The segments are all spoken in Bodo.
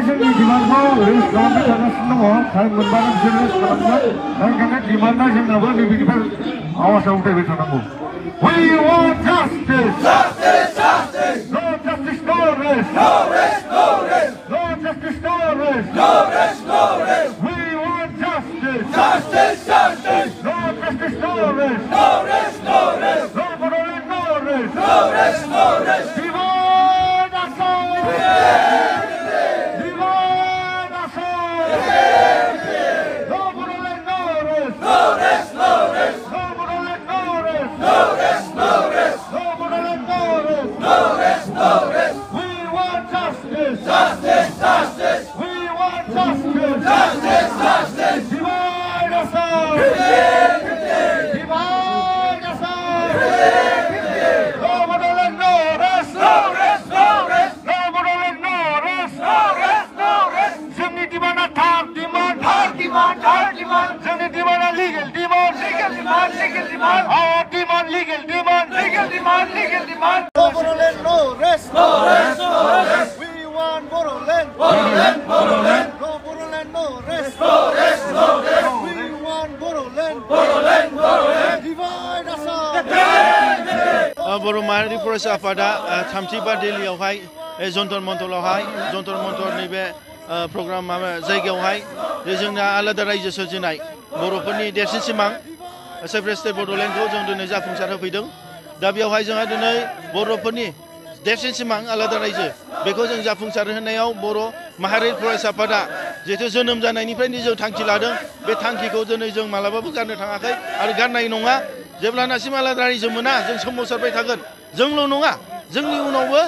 जोंनि डिमान्डखौ रेस खालामबाय थागासिनो दङ टाइम मोनबानो बिसोर रेस खालामगोन ओंखायनो डिमान्डआ जोंनाबो नैबेनिफ्राय आवाजआ उथायबाय थानांगौ We want justice! Justice! Justice! No justice, no rest! No rest, no rest! No justice, no rest! No rest, no rest! We want justice! Justice! Justice! No justice, no rest! No rest, no rest! No Bodoland, no rest! No rest, no rest! Divide us all! Divide us all! No Bodoland, no rest! No rest, no rest! No Bodoland, no rest! No rest, no rest! No Bodoland, no rest! No rest, no rest! We want justice! Justice! Justice! We want justice! Justice! Justice! Divide us all! Divide us all! No Bodoland, no rest! No rest, no rest! No Bodoland, no rest! No rest, no rest! जोंनि डिमान्डआ थार डिमान्ड जोंनि डिमान्डआ legal demand our demand legal demand No Bodoland, no rest! No rest, no rest! We want Bodoland! Bodoland! No Bodoland, no rest! No rest, no rest! We want Bodoland! Divide us all! बर' माहारि फरायसा आफादा थामथि बादायलियावहाय जन्तर मन्तर नैबे प्रग्राम माबा जायगायावहाय जोंना आलादा रायजो सोरजिनाय बर'फोरनि देरसिन सिमां सेपारेट स्टेट बड'लेण्डखौ जों दिनै जाफुंसार होफैदों दा बेयावहाय जोंहा दिनै बर'फोरनि देरसिन सिमां आलादा रायजो बेखौ जों जाफुंसार होनायाव बर' माहारि फरायसा आफादा जिहेतु जोनोम जानायनिफ्रायनो जों थांखि लादों बे थांखिखौ दिनै जों मालाबाबो गारनो थाङाखै आरो गारनाय नङा जेब्लानासिम आलादा रायजो मोना जों सोमावसारबाय थागोन जोंल' नङा जोंनि उनावबो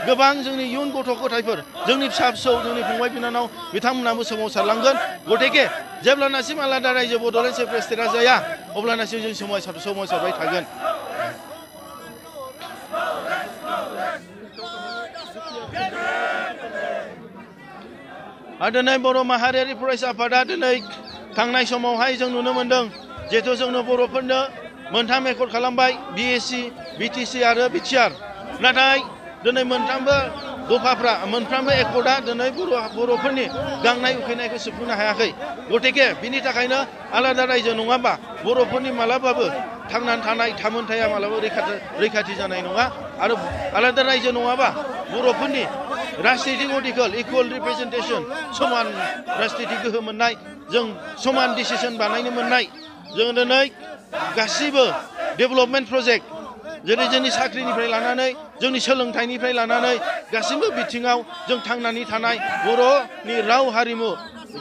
गोबां जोंनि इयुन गथ' गथायफोर जोंनि फिसा फिसौ जोंनि फंबाय बिनानाव बिथांमोनाबो सोमावसारलांगोन गतिके जेब्लानासिम आलादा रायजो बड'लेण्ड सेपारेट स्टेटआ जाया अब्लानासिम जों सोमावसारबाय थागोन आरो दिनै बर' माहारियारि फरायसा आफादा दिनै थांनाय समावहाय जों नुनो मोन्दों जिहेतु जोंनो बर'फोरनो मोनथाम एकर्ड खालामबाय BSc BTC आरो BTR नाथाय दिनै मोनफ्रोमबो दफाफ्रा मोनफ्रोमबो एकर्डआ दिनै बर'फोरनि गांनाय उखैनायखौ सुफुंनो हायाखै गतिके बिनि थाखायनो आलादा रायजो नङाबा बर'फोरनि मालाबाबो थांनानै थानाय थामोनथाया मालाबाबो रैखाथि जानाय नङा आरो आलादा रायजो नङाबा बर'फोरनि राजनितिक अर्टिकल इकुवेल रिप्रेजेन्टेसन समान राजनितिक गोहो मोननाय जों समान डिसिसन बानायनो मोननाय जों दिनै गासिबो डेभेलपमेन्ट प्रजेक्ट जेरै जोंनि साख्रिनिफ्राय लानानै जोंनि सोलोंथाइनिफ्राय लानानै गासिबो बिथिङाव जों थांनानै थानाय बर'नि राव हारिमु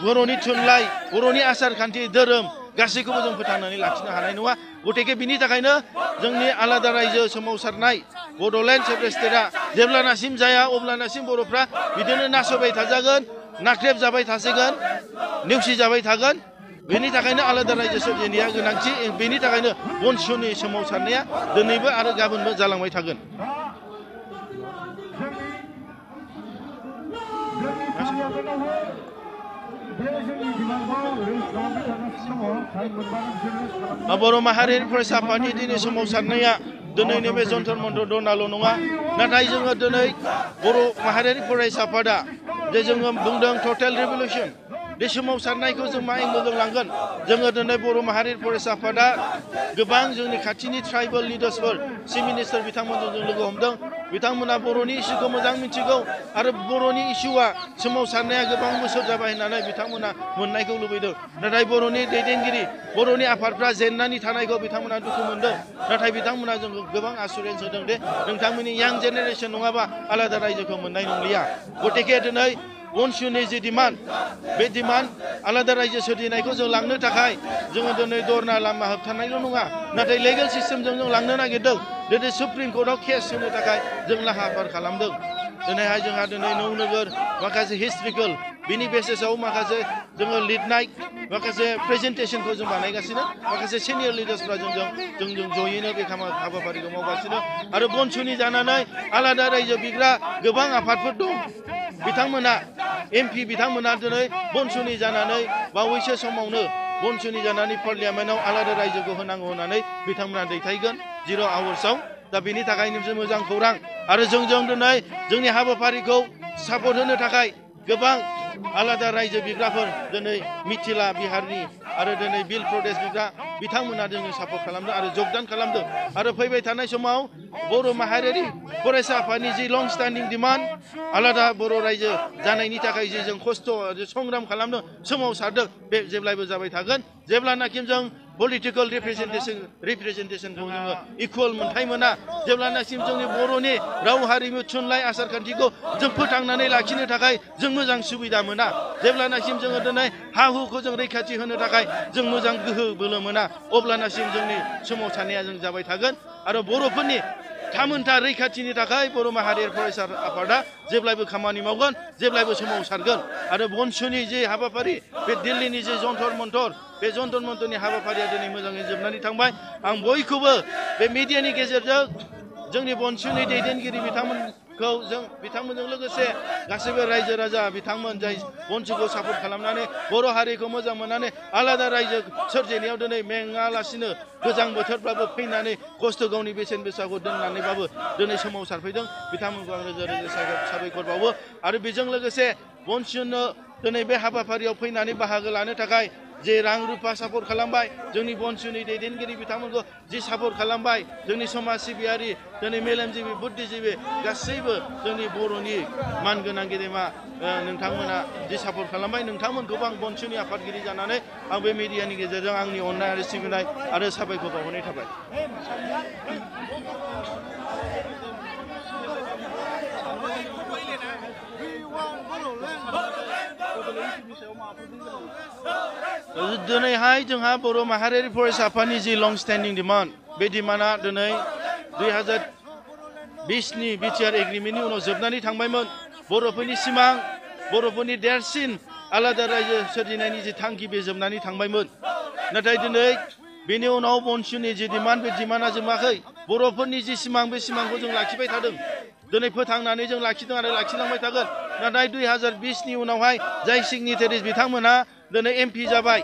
बर'नि थुनलाइ बर'नि आसार खान्थि धोरोम गासैखौबो जों फोथांनानै लाखिनो हानाय नङा गतिके बिनि थाखायनो जोंनि आलादा रायजो सोमावसारनाय बड'लेण्ड सेपारेट स्टेटआ जेब्लानासिम जाया अब्लानासिम बर'फ्रा बिदिनो नासयबाय थाजागोन नाख्रेब जाबाय थासिगोन नेवसि जाबाय थागोन बेनि थाखायनो आलादा रायजो सोरजिनाया गोनांथि बेनि थाखायनो बनसुनि सोमावसारनाया दिनैबो आरो गाबोनबो जालांबाय थागोन बर' माहारियारि फरायसा आफादनि दिनै सोमावसारनाया दिनै नैबे जन्तर मन्तर दनाल' नङा नाथाय जोङो दिनै बर' माहारियारि फरायसा आफादा जे जोङो बुंदों टटेल रिभलिउसन बे सोमावसारनायखौ जों मा एंगलजों लांगोन जोङो दिनै बर' माहारियारि फरायसा आफादा गोबां जोंनि खाथिनि ट्राइबेल लिडार्सफोर चिफ मिनिस्टार बिथांमोनजों जों लोगो हमदों बिथांमोना बर'नि इस्युखौ मोजां मिथिगौ आरो बर'नि इस्युआ सोमावसारनाया गोबां बोसोर जाबाय होननानै बिथांमोना मोननायखौ लुबैदों नाथाय बर'नि दैदेनगिरि बर'नि आफादफ्रा जेननानै थानायखौ बिथांमोना दुखु मोनदों नाथाय बिथांमोना जोंखौ गोबां एसुरेन्स होदों दे नोंथांमोननि यां जेनेरेसन नङाबा आलादा रायजोखौ मोननाय नंलिया गतिके दिनै बनसुनि जे डिमान्ड बे डिमान्ड आलादा रायजो सोरजिनायखौ जों लांनो थाखाय जोङो दिनै धरना लामा होबथानायल' नङा नाथाय लिगेल सिस्टेमजों जों लांनो नागिरदों दिनै सुप्रिम कर्टआव केस होनो थाखाय जों लाहार फाहार खालामदों दिनैहाय जोंहा दिनै नौनोगोर माखासे हिस्ट्रिकेल बिनि बेसिसाव माखासे जोङो लिरनाय माखासे प्रेजेन्टेसनखौ जों बानायगासिनो माखासे सिनियर लिडार्सफ्रा जोंजों जयैनो बे हाबाफारिखौ मावगासिनो आरो बनसुनि जानानै आलादा रायजो बिग्रा गोबां आफादफोर दं बिथांमोना MP बिथांमोना दिनै बनसुनि जानानै बावैसो समावनो बनसुनि जानानै पार्लियामेन्टआव आलादा रायजोखौ होनांगौ होननानै बिथांमोना दैथायगोन 0 आवार्सआव दा बेनि थाखायनो मोजां खौरां आरो जोंजों दिनै जोंनि हाबाफारिखौ सापर्ट होनो थाखाय गोबां आलादा रायजो बिग्राफोर दिनै मिथिला बिहारनि आरो दिनै बिल प्रदेश बिग्रा बिथांमोना जोंनो सापर्ट खालामदों आरो जगदान खालामदों आरो फैबाय थानाय समाव बर' माहारियारि फरायसा आफादनि जि लं स्टेन्डिं डिमान्ड आलादा बर' रायजो जानायनि थाखाय जि जों खस्थ' संग्राम खालामदों सोमावसारदों बे जेब्लायबो जाबाय थागोन जेब्लानाखि जों पलिटिकेल रिप्रेजेन्टेसनखौ जोङो इकुवेल मोनथाय मोना जेब्लानासिम जोंनि बर'नि राव हारिमु थुनलाइ आसार खान्थिखौ जों फोथांनानै लाखिनो थाखाय जों मोजां सुबिदा मोना जेब्लानासिम जोङो दिनै हा हुखौ जों रैखाथि होनो थाखाय जों मोजां गोहो बोलो मोना अब्लानासिम जोंनि सोमावसारनाया जों जाबाय थागोन आरो बर'फोरनि थामोनथा रैखाथिनि थाखाय बर' माहारियारि फरायसा आफादा जेब्लायबो खामानि मावगोन जेब्लायबो सोमावसारगोन आरो बनसुनि जे हाबाफारि बे दिल्लीनि जे जन्तर मन्तर बे जन्तर मन्तरनि हाबाफारिया दिनै मोजाङै जोबनानै थांबाय आं बयखौबो बे मिडियानि गेजेरजों जोंनि बनसुनि दैदेनगिरि बिथांमोनजों लोगोसे गासैबो रायजो राजा बिथांमोन जाय बनसुखौ सापर्ट खालामनानै बर' हारिखौ मोजां मोननानै आलादा रायजो सोरजिनायाव दिनै मेङालासिनो गोजां बोथोरब्लाबो फैनानै खस्थ' गावनि बेसेन गोसाखौ दोननानैबाबो दिनै सोमावसारफैदों बिथांमोनखौ आं रोजा रोजा साबायखर बावो आरो बेजों लोगोसे बनसुनो दिनै बे हाबाफारियाव फैनानै बाहागो लानो थाखाय जे रां रुफा सापर्ट खालामबाय जोंनि बनसुनि दैदेनगिरि बिथांमोनखौ जि सापर्ट खालामबाय जोंनि समाज सिबियारि जोंनि मेलेमजिबि बुद्धिजिबि गासैबो जोंनि बर'नि मानगोनां गेदेमा नोंथांमोना जि सापर्ट खालामबाय नोंथांमोनखौबो आं बनसुनि आफादगिरि जानानै आं बे मिडियानि गेजेरजों आंनि अननाय आरो सिबिनाय आरो साबायखर बावहरनाय थाबाय दिनैहाय जोंहा बर' माहारियारि फरायसा आफादनि जि लं स्टेन्डिं डिमान्ड बे डिमान्डआ दिनै 2020नि बिटिआर एग्रिमेन्टनि उनाव जोबनानै थांबायमोन बर'फोरनि सिमां बर'फोरनि देरसिन आलादा रायजो सोरजिनायनि जि थांखि बे जोबनानै थांबायमोन नाथाय दिनै बेनि उनाव बनसुनि जि डिमान्ड बे डिमान्डआ जोबाखै बर'फोरनि जि सिमां बे सिमांखौ जों लाखिबाय थादों दिनै फोथांनानै जों लाखिदों आरो लाखिलांबाय थागोन नाथाय 2020नि उनावहाय जाय सिगनेटारिस बिथांमोनहा दिनै एमपि जाबाय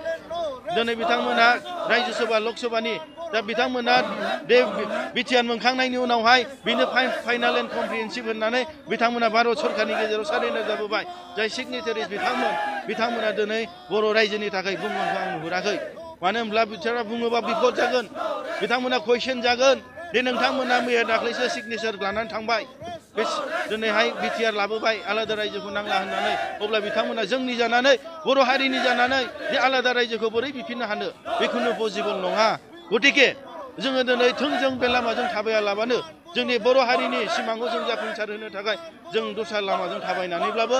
दिनै बिथांमोनहा रायजो सभा लक सभानि दा बिथांमोना बे बिटिआर मोनखांनायनि उनावहाय बेनो फाइनाल एन्ड कमप्रिहेन्सिभ होननानै बिथांमोना भारत सरकारनि गेजेराव सारेन्डार जाबोबाय जाय सिगनेटारिस बिथांमोना दिनै बर' रायजोनि थाखाय बुंनांगौ आं नुहुराखै मानो होनब्ला बिथाङा बुङोबा बिपद जागोन बिथांमोना कुइसन जागोन दे नोंथांमोना मैया दाख्लैसो सिगनेचार लानानै थांबाय बे दिनैहाय बिटिआर लाबोबाय आलादा रायजोखौ नांला होननानै अब्ला बिथांमोना जोंनि जानानै बर' हारिनि जानानै जे आलादा रायजोखौ बोरै बिफिननो हानो बेखौनो पसिबल नङा गतिके जोङो दिनै थोंजों बे लामाजों थाबायालाबानो जोंनि बर' हारिनि सिमांखौ जों जाफुंसार होनो थाखाय जों दस्रा लामाजों थाबायनानैब्लाबो